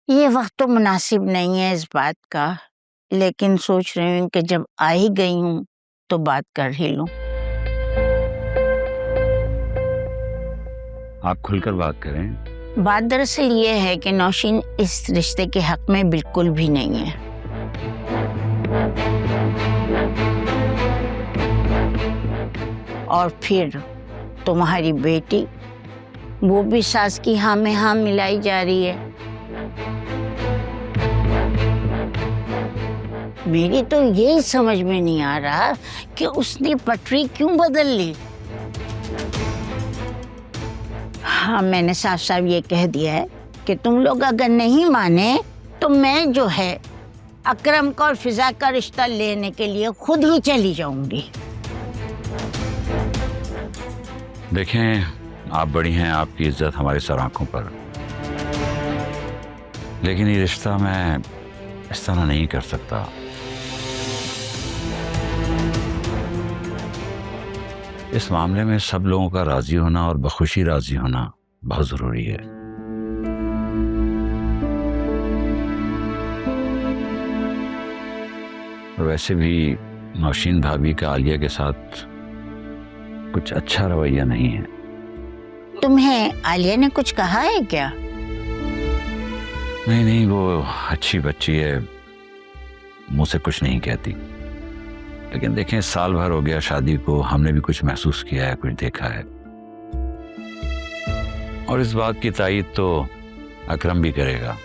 ये वक्त तो मुनासिब नहीं है इस बात का, लेकिन सोच रही हूँ कि जब आ ही गई हूँ तो बात कर ही लूँ। आप खुलकर बात करें। बात दरअसल ये है कि नौशीन इस रिश्ते के हक में बिल्कुल भी नहीं है। और फिर तुम्हारी बेटी, वो भी सास की हाँ में हाँ मिलाई जा रही है। मेरी तो यही समझ में नहीं आ रहा कि उसने पटरी क्यों बदल ली। हाँ, मैंने साफ साफ ये कह दिया है कि तुम लोग अगर नहीं माने तो मैं जो है अकरम का और फिजा का रिश्ता लेने के लिए खुद ही चली जाऊंगी। देखें, आप बड़ी हैं, आपकी इज्जत हमारी सर आंखों पर, लेकिन ये रिश्ता मैं इस तरह नहीं कर सकता। इस मामले में सब लोगों का राजी होना और बखुशी राजी होना बहुत जरूरी है। और वैसे भी नौशीन भाभी का आलिया के साथ कुछ अच्छा रवैया नहीं है। तुम्हें आलिया ने कुछ कहा है क्या? नहीं, वो अच्छी बच्ची है, मुझसे कुछ नहीं कहती। लेकिन देखें, साल भर हो गया शादी को, हमने भी कुछ महसूस किया है, कुछ देखा है। और इस बात की तायीद तो अकरम भी करेगा।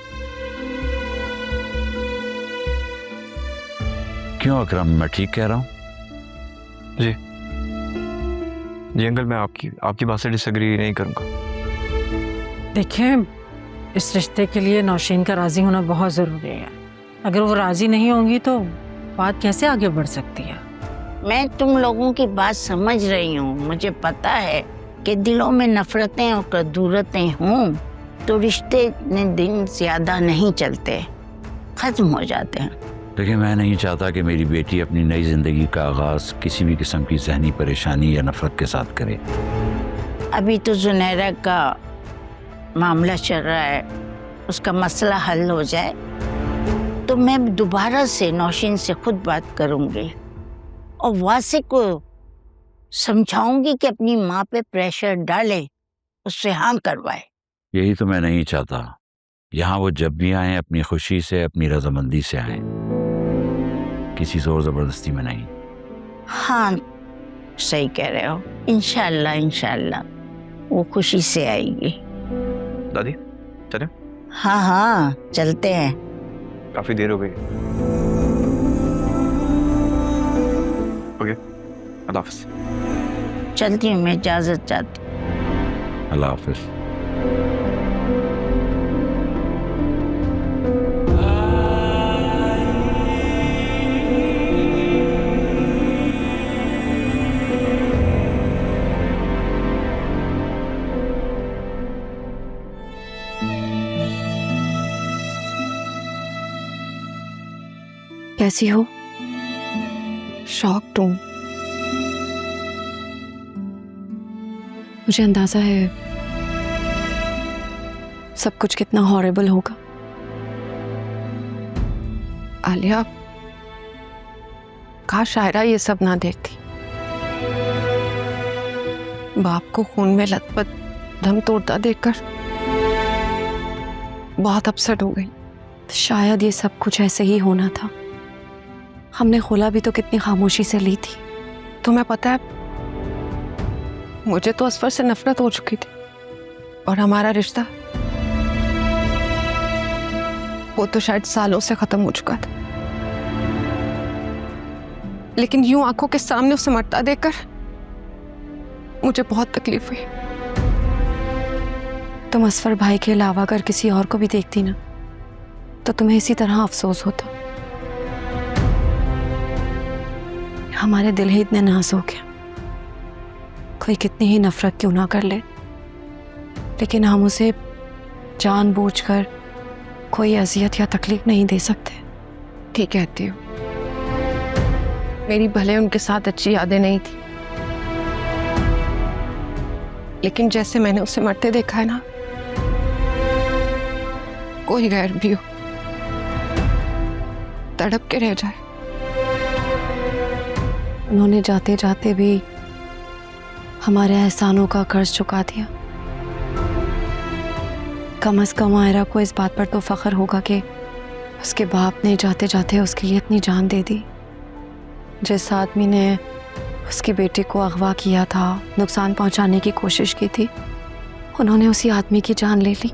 क्यों अकरम, मैं ठीक कह रहा हूं? जी अंकल, मैं आपकी बात से डिसएग्री नहीं करूंगा। देखें, इस रिश्ते के लिए नौशीन का राजी होना बहुत ज़रूरी है। अगर वो राजी नहीं होंगी तो बात कैसे आगे बढ़ सकती है? मैं तुम लोगों की बात समझ रही हूँ। मुझे पता है कि दिलों में नफरतें और कदूरतें हों तो रिश्ते इतने दिन ज्यादा नहीं चलते, खत्म हो जाते हैं। देखिए, मैं नहीं चाहता कि मेरी बेटी अपनी नई जिंदगी का आगाज किसी भी किस्म की जहनी परेशानी या नफरत के साथ करे। अभी तो जुनैरा का मामला चल रहा है, उसका मसला हल हो जाए तो मैं दोबारा से नौशीन से खुद बात करूंगी और वासे को समझाऊंगी कि अपनी माँ पे प्रेशर डाले, उससे हाँ करवाए। यही तो मैं नहीं चाहता। यहाँ वो जब भी आए अपनी खुशी से, अपनी रजामंदी से आए, किसी जोर जबरदस्ती में नहीं। हाँ, सही कह रहे हो। इंशाल्लाह वो खुशी से आएगी। दादी चले? हाँ, चलते हैं। काफी देर हो गई। ओके, अल्लाह हाफिज। चलती हूँ, मैं इजाजत चाहती हूँ। अल्लाह हाफिज। कैसी हो? शॉक्ड हूं। मुझे अंदाजा है सब कुछ कितना हॉरिबल होगा। आलिया, काश शायरा ये सब ना देखती। बाप को खून में लथपथ दम तोड़ता देखकर बहुत अपसेट हो गई। शायद ये सब कुछ ऐसे ही होना था। हमने खुला भी तो कितनी खामोशी से ली थी। तुम्हें पता है, मुझे तो असफर से नफरत हो चुकी थी और हमारा रिश्ता वो तो शायद सालों से खत्म हो चुका था। लेकिन यूं आंखों के सामने उसे मरता देखकर मुझे बहुत तकलीफ हुई। तुम असफर भाई के अलावा अगर किसी और को भी देखती ना तो तुम्हें इसी तरह अफसोस होता। हमारे दिल ही इतने नाजुक हैं, कोई कितनी ही नफरत क्यों ना कर ले, लेकिन हम उसे जानबूझकर कोई अजियत या तकलीफ नहीं दे सकते। ठीक कहती हो, मेरी भले उनके साथ अच्छी यादें नहीं थी, लेकिन जैसे मैंने उसे मरते देखा है ना, कोई गैर भी हो तड़प के रह जाए। उन्होंने जाते जाते भी हमारे एहसानों का कर्ज चुका दिया। कम से कम आयरा को इस बात पर तो फख्र होगा कि उसके बाप ने जाते जाते उसके लिए इतनी जान दे दी। जिस आदमी ने उसके बेटे को अगवा किया था, नुकसान पहुंचाने की कोशिश की थी, उन्होंने उसी आदमी की जान ले ली।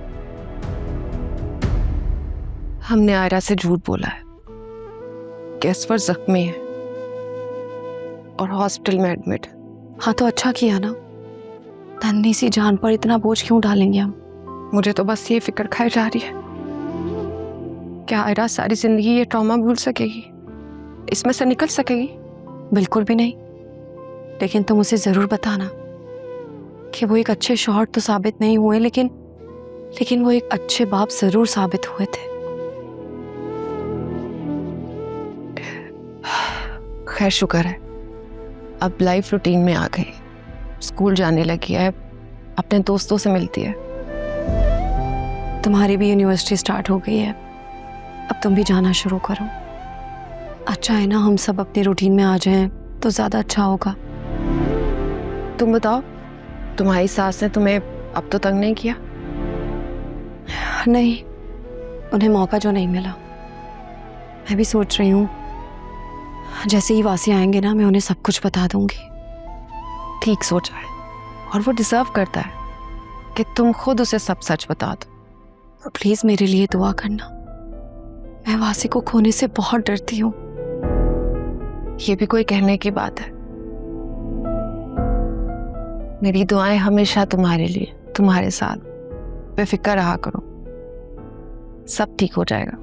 हमने आयरा से झूठ बोला है कि असफर जख्मी है और हॉस्पिटल में एडमिट। हाँ तो अच्छा किया ना, धन्नी सी जान पर इतना बोझ क्यों डालेंगे हम। मुझे तो बस ये फिक्र खाई जा रही है, क्या आयरा सारी जिंदगी ये ट्रॉमा भूल सकेगी, इसमें से निकल सकेगी? बिल्कुल भी नहीं। लेकिन तुम उसे जरूर बताना कि वो एक अच्छे शौहर तो साबित नहीं हुए, लेकिन वो एक अच्छे बाप जरूर साबित हुए थे। खैर शुक्र है, अब लाइफ रूटीन में आ गई, स्कूल जाने लगी है, अपने दोस्तों से मिलती है। तुम्हारी भी यूनिवर्सिटी स्टार्ट हो गई है, अब तुम भी जाना शुरू करो। अच्छा है ना, हम सब अपने रूटीन में आ जाएं तो ज्यादा अच्छा होगा। तुम बताओ, तुम्हारी सास ने तुम्हें अब तो तंग नहीं किया? नहीं, उन्हें मौका जो नहीं मिला। मैं भी सोच रही हूँ जैसे ही वासी आएंगे ना, मैं उन्हें सब कुछ बता दूंगी। ठीक सोचा है, और वो डिजर्व करता है कि तुम खुद उसे सब सच बता दो। तो प्लीज मेरे लिए दुआ करना, मैं वासी को खोने से बहुत डरती हूँ। ये भी कोई कहने की बात है? मेरी दुआएं हमेशा तुम्हारे लिए, तुम्हारे साथ। बेफिक्र रहा करो, सब ठीक हो जाएगा।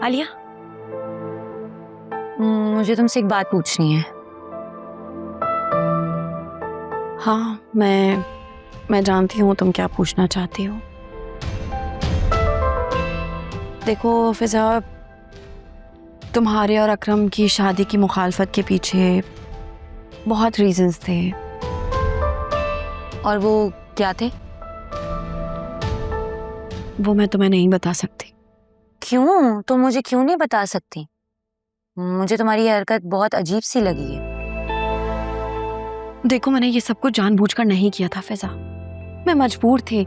आलिया, मुझे तुमसे एक बात पूछनी है। हाँ, मैं जानती हूँ तुम क्या पूछना चाहती हो। देखो फिजा, तुम्हारे और अकरम की शादी की मुखालफत के पीछे बहुत रीजंस थे। और वो क्या थे? वो मैं तुम्हें नहीं बता सकती। क्यों? तुम मुझे क्यों नहीं बता सकती? मुझे तुम्हारी ये हरकत बहुत अजीब सी लगी है। देखो, मैंने ये सब कुछ जानबूझकर नहीं किया था फिजा, मैं मजबूर थी।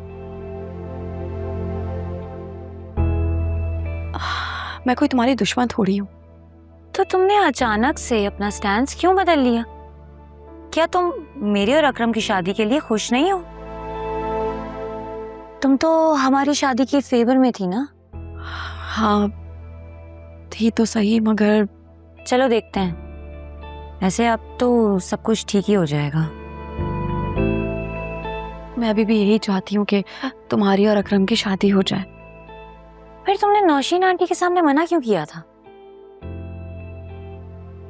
मैं कोई तुम्हारी दुश्मन थोड़ी हूँ। तो तुमने अचानक से अपना स्टैंड क्यों बदल लिया? क्या तुम मेरे और अकरम की शादी के लिए खुश नहीं हो? तुम तो हमारी शादी के फेवर में थी ना? हाँ थी तो सही, मगर चलो देखते हैं, ऐसे अब तो सब कुछ ठीक ही हो जाएगा। मैं अभी भी यही चाहती हूँ कि तुम्हारी और अकरम की शादी हो जाए। फिर तुमने नौशीन आंटी के सामने मना क्यों किया था?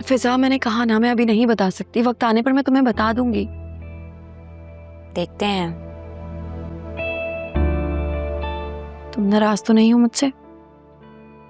फिजा, मैंने कहा ना, मैं अभी नहीं बता सकती, वक्त आने पर मैं तुम्हें बता दूंगी। देखते हैं। तुम नाराज तो नहीं हो मुझसे?